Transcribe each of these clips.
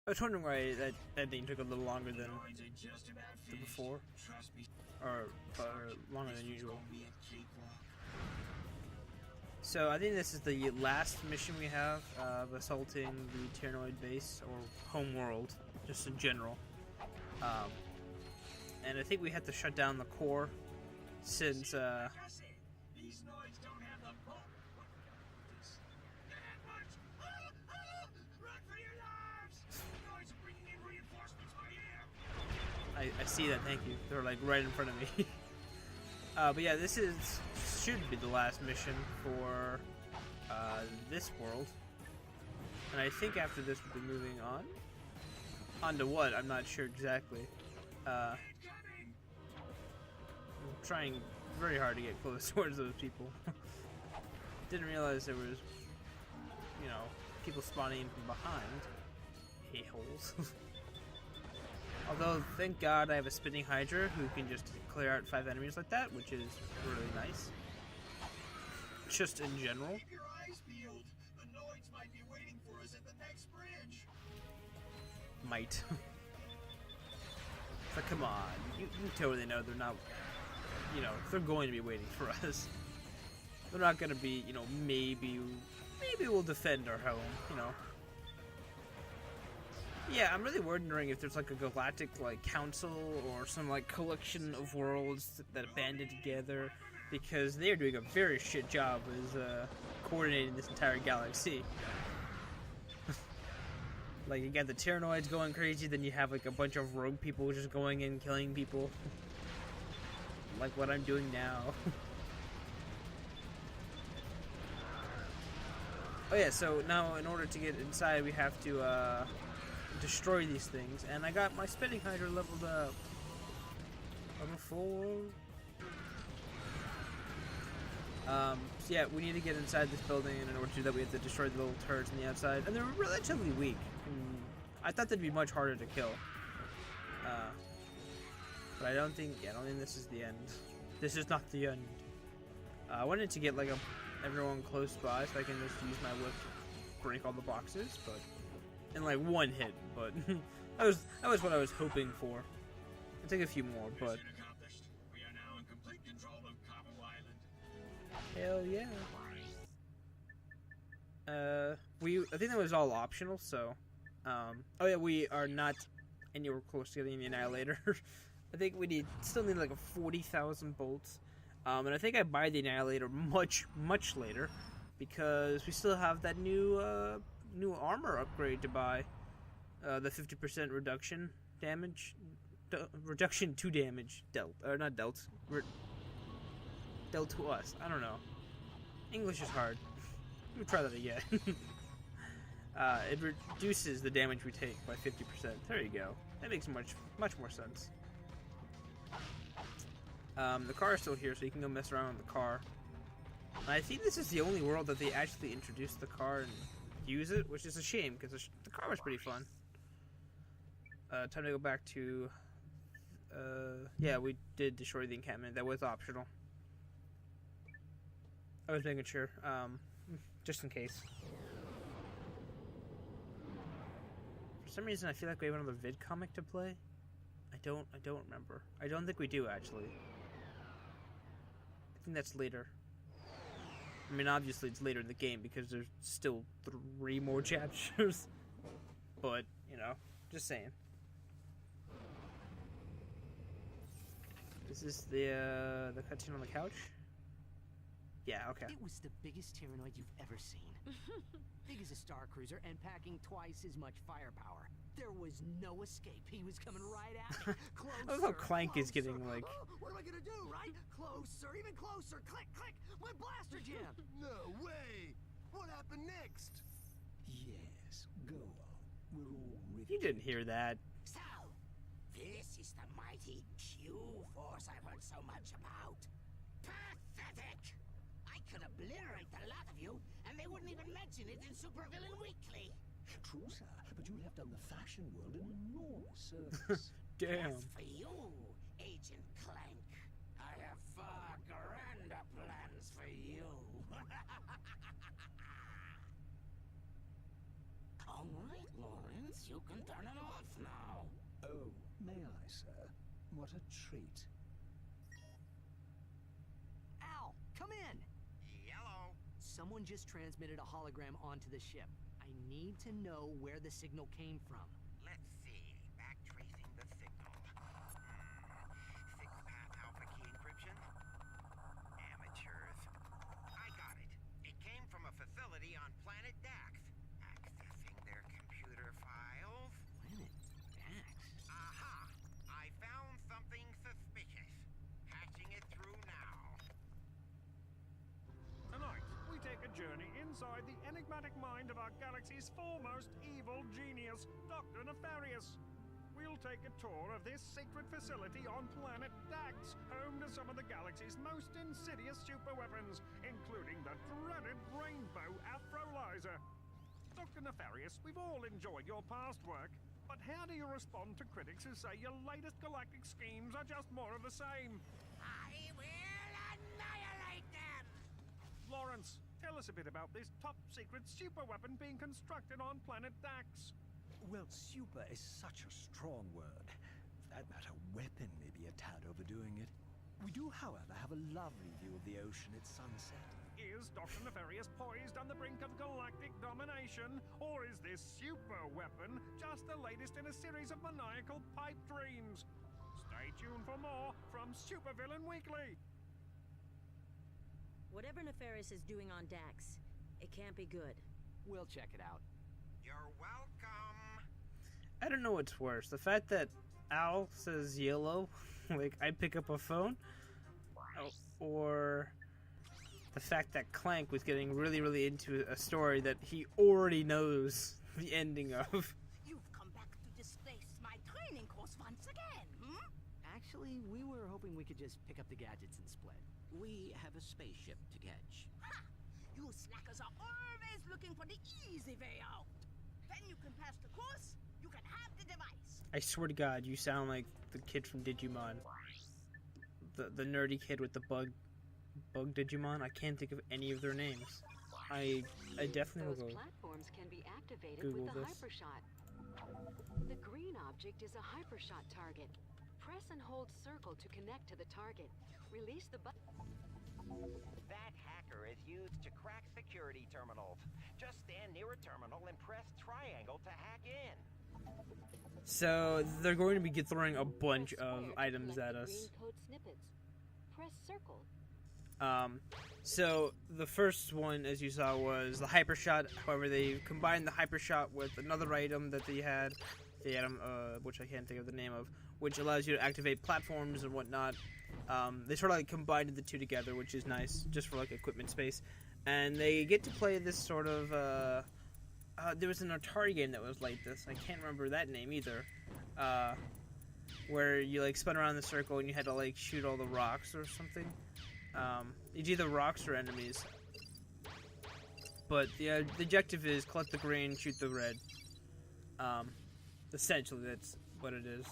I was wondering why that ending took a little longer than before, or longer than usual. So I think this is the last mission we have of assaulting the Terranoid base, or Homeworld, just in general. And I think we had to shut down the core, since I see that, thank you. They're like right in front of me. But yeah, this should be the last mission for this world. And I think after this we'll be moving on. On to what? I'm not sure exactly. I'm trying very hard to get close towards those people. Didn't realize there was, you know, people spawning in from behind. A-holes. Although, thank God I have a spinning Hydra who can just clear out 5 enemies like that, which is really nice. Just in general. Keep your eyes peeled. The Noids might be waiting for us at the next bridge. Might. But come on, you totally know they're not, you know, they're going to be waiting for us. They're not going to be, you know, maybe we'll defend our home, you know. Yeah, I'm really wondering if there's like a galactic like council or some like collection of worlds that banded together, because they're doing a very shit job as coordinating this entire galaxy. Like, you got the Terranoids going crazy, then you have like a bunch of rogue people just going in killing people. Like what I'm doing now. Oh yeah, so now in order to get inside we have to destroy these things, and I got my spinning Hydra leveled up. Level 4. So yeah, we need to get inside this building, and in order to do that we have to destroy the little turrets on the outside, and they're relatively weak. I thought they'd be much harder to kill. But I don't think this is the end. This is not the end. I wanted to get like everyone close by so I can just use my whip to break all the boxes, but in like one hit, but that was what I was hoping for. I'll take a few more, but We are now in complete control of Cabo Island. hell yeah. I think that was all optional, so oh yeah, we are not anywhere close to getting the Annihilator. I think we still need like 40,000 bolts. And I think I buy the Annihilator much later, because we still have that new armor upgrade to buy. The 50% reduction damage, reduction to damage dealt, or not dealt, dealt to us. I don't know. English is hard. Let me try that again. It reduces the damage we take by 50%. There you go. That makes much more sense. The car is still here, so you can go mess around with the car. And I think this is the only world that they actually introduced the car and use it, which is a shame, because the car was pretty fun. Time to go back to... yeah, we did destroy the encampment. That was optional. I was making sure, just in case. For some reason, I feel like we have another vid comic to play. I don't remember. I don't think we do, actually. I think that's later. I mean, obviously it's later in the game because there's still 3 more chapters. But, you know, just saying. Is this the cutscene on the couch? Yeah, okay. It was the biggest Terranoid you've ever seen. Big as a star cruiser and packing twice as much firepower. There was no escape. He was coming right at me. Closer. I love how Clank is getting like... Oh, what am I gonna do, right? Closer, even closer. Click, click. My blaster jam. No way! What happened next? Yes, go on. We're all with You didn't hear that. So, this is the mighty Q-Force I've heard so much about. Pathetic! I could obliterate the lot of you, and they wouldn't even mention it in Supervillain Weekly. True, sir, but you have done the fashion world an enormous service. Damn. As for you, Agent Clank, I have far grander plans for you. All right, Lawrence, you can turn it off now. Oh, may I, sir? What a treat. Al, come in! Yellow. Someone just transmitted a hologram onto the ship. I need to know where the signal came from. Let's see. Backtracing the signal. Six-path alpha key encryption. Amateurs. I got it. It came from a facility on planet Dax. Accessing their computer files. Planet Dax? Aha! I found something suspicious. Patching it through now. Tonight, we take a journey inside the enigmatic mind of our galaxy's foremost evil genius, Dr. Nefarious. We'll take a tour of this secret facility on planet Dax, home to some of the galaxy's most insidious superweapons, including the dreaded Rainbow Afrolyzer. Dr. Nefarious, we've all enjoyed your past work, but how do you respond to critics who say your latest galactic schemes are just more of the same? I will annihilate them! Lawrence, tell us a bit about this top-secret superweapon being constructed on planet Dax. Well, super is such a strong word. For that matter, weapon may be a tad overdoing it. We do, however, have a lovely view of the ocean at sunset. Is Dr. Nefarious poised on the brink of galactic domination, or is this super weapon just the latest in a series of maniacal pipe dreams? Stay tuned for more from Supervillain Weekly. Whatever Nefarious is doing on Dax, it can't be good. We'll check it out. You're welcome. I don't know what's worse. The fact that Al says yellow, like I pick up a phone, or the fact that Clank was getting really, really into a story that he already knows the ending of. You've come back to displace my training course once again, hmm? Actually, we were hoping we could just pick up the gadgets and split. We have a spaceship to catch. Ha! You slackers are always looking for the easy way out. Then you can pass the course, you can have the device. I swear to God, you sound like the kid from Digimon. The nerdy kid with the bug Digimon. I can't think of any of their names. I definitely will Those go platforms can be activated Google with the this. Hypershot. The green object is a Hypershot target. Press and hold circle to connect to the target. Release the button. That hacker is used to crack security terminals. Just stand near a terminal and press triangle to hack in. So they're going to be throwing a bunch Press of square to items collect at the us. green code snippets. Press circle. So the first one, as you saw, was the Hypershot. However, they combined the Hypershot with another item that they had, the item, which I can't think of the name of, which allows you to activate platforms and whatnot. They sort of like combined the two together, which is nice, just for like equipment space. And they get to play this sort of, there was an Atari game that was like this. I can't remember that name either. Where you like spun around the circle and you had to like shoot all the rocks or something. It's either rocks or enemies. But the objective is collect the green, shoot the red. Essentially, that's what it is.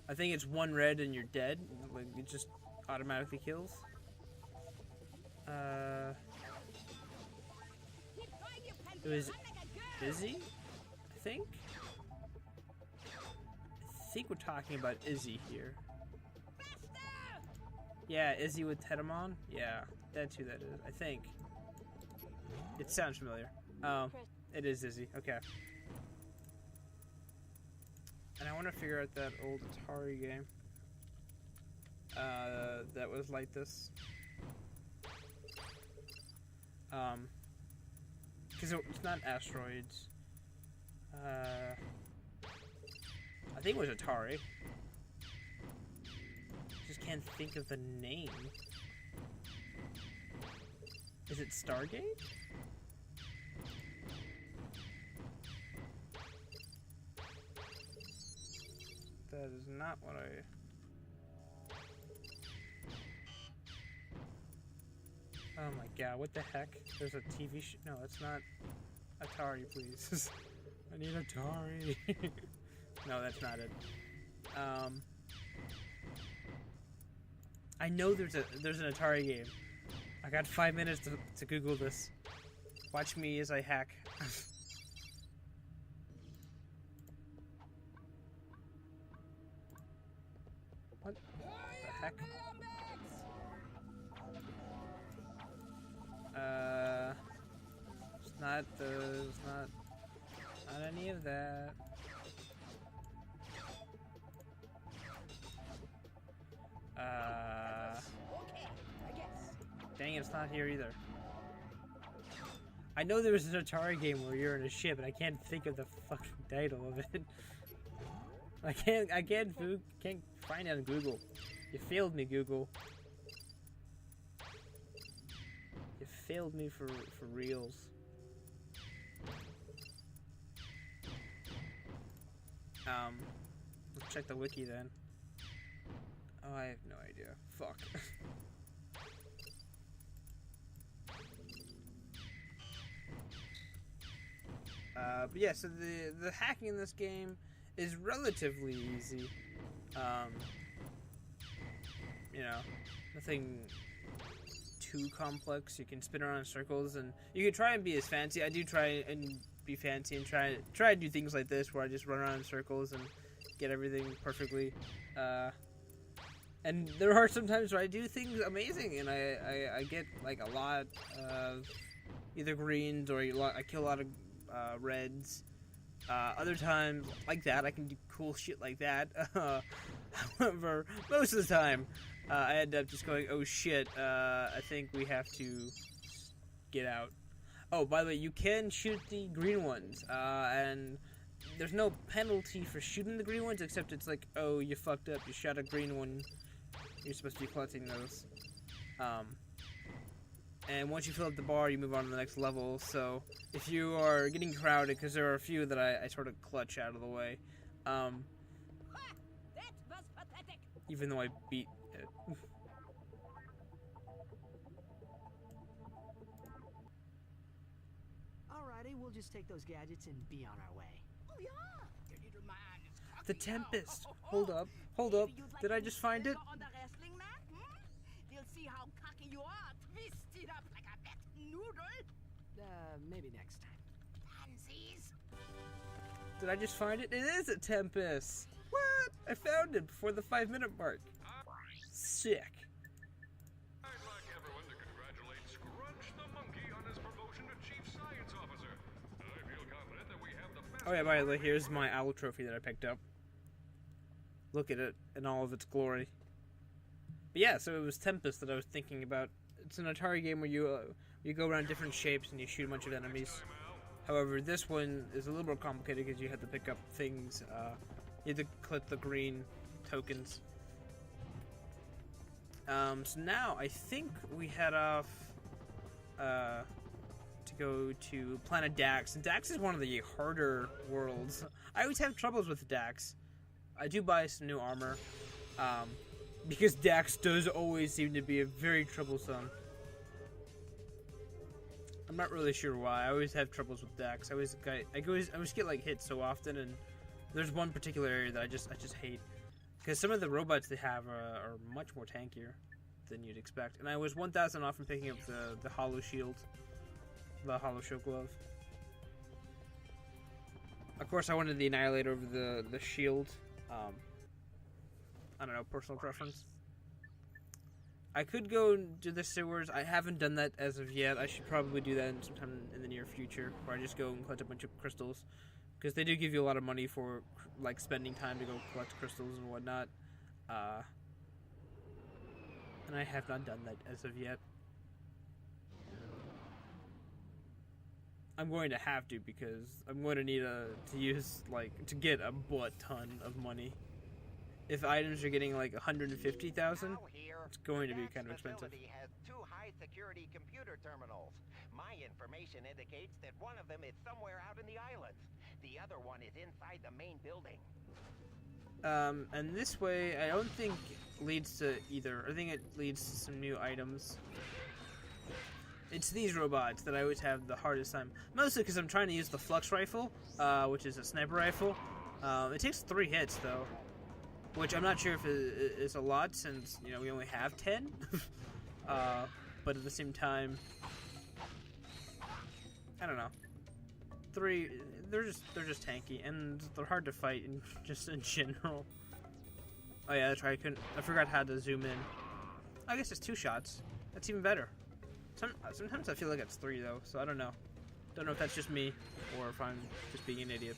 I think it's one red and you're dead. Like, it just automatically kills. It was Izzy, I think? I think we're talking about Izzy here. Yeah, Izzy with Tetamon? Yeah, that's who that is, I think. It sounds familiar. It is Izzy, okay. And I want to figure out that old Atari game that was like this. Because it's not Asteroids. I think it was Atari. Just can't think of the name. Is it Stargate? That is not what I... Oh my god, what the heck? There's a TV show. No, it's not Atari, please. I need Atari. No, that's not it. I know there's an Atari game. I got 5 minutes to Google this. Watch me as I hack. What the heck? It's not those, not any of that. Dang it, it's not here either. I know there was an Atari game where you're in a ship, and I can't think of the fucking title of it. I can't find it on Google. You failed me, Google. You failed me for reals. Let's check the wiki then. Oh, I have no idea. Fuck. But yeah, so the hacking in this game is relatively easy. You know, nothing too complex. You can spin around in circles, and you can try and be as fancy. I do try and be fancy and try to do things like this, where I just run around in circles and get everything perfectly. And there are some times where I do things amazing, and I get like a lot of either greens or I kill a lot of reds. Other times, like that, I can do cool shit like that. However, most of the time, I end up just going, oh shit, I think we have to get out. Oh, by the way, you can shoot the green ones, and there's no penalty for shooting the green ones, except it's like, oh, you fucked up, you shot a green one, you're supposed to be collecting those. And once you fill up the bar, you move on to the next level. So if you are getting crowded, because there are a few that I sort of clutch out of the way, That was pathetic. even though I beat it. Alrighty, we'll just take those gadgets and be on our way. Oh yeah, the little man is cocky The now. Tempest. Hold up. Hold up. Maybe you'd like Did I to just find it? Helga on the wrestling mat? We'll see how cocky you are. Twist it up like a wet noodle. Maybe next time. Pansies. Did I just find it? It is a Tempest. What? I found it before the 5-minute mark. Sick. I'd like everyone to congratulate Scrunch the Monkey on his promotion to Chief Science Officer. I feel confident that we have the best... Oh yeah, by the way, here's my owl trophy that I picked up. Look at it in all of its glory. But yeah, so it was Tempest that I was thinking about. It's an Atari game where you go around different shapes and you shoot a bunch of enemies. However, this one is a little more complicated because you have to pick up things. You have to click the green tokens. So now I think we head off to go to Planet Dax. And Dax is one of the harder worlds. I always have troubles with Dax. I do buy some new armor. Because Dax does always seem to be very troublesome. I'm not really sure why. I always have troubles with Dax. I always get like hit so often, and there's one particular area that I just hate. Because some of the robots they have are much more tankier than you'd expect. And I was 1,000 off from picking up the Hollow Shield. The Hollow Shield Glove. Of course, I wanted the Annihilator over the Shield. I don't know, personal preference. I could go to the sewers. I haven't done that as of yet. I should probably do that sometime in the near future, where I just go and collect a bunch of crystals. Because they do give you a lot of money for like spending time to go collect crystals and whatnot. And I have not done that as of yet. I'm going to have to, because I'm going to need to get a butt ton of money. If items are getting like 150,000, it's going to be kind of expensive. Has 2 high-security computer terminals. My information indicates that one of them is somewhere out in the islands. The other one is inside the main building. And this way, I don't think leads to either. I think it leads to some new items. It's these robots that I always have the hardest time. Mostly because I'm trying to use the Flux Rifle, which is a sniper rifle. It takes 3 hits, though. Which I'm not sure if it is a lot, since, you know, we only have 10. But at the same time, I don't know. 3, they're just tanky, and they're hard to fight in general. Oh yeah, that's right. I forgot how to zoom in. I guess it's 2 shots. That's even better. Sometimes I feel like it's 3 though, so I don't know. Don't know if that's just me or if I'm just being an idiot.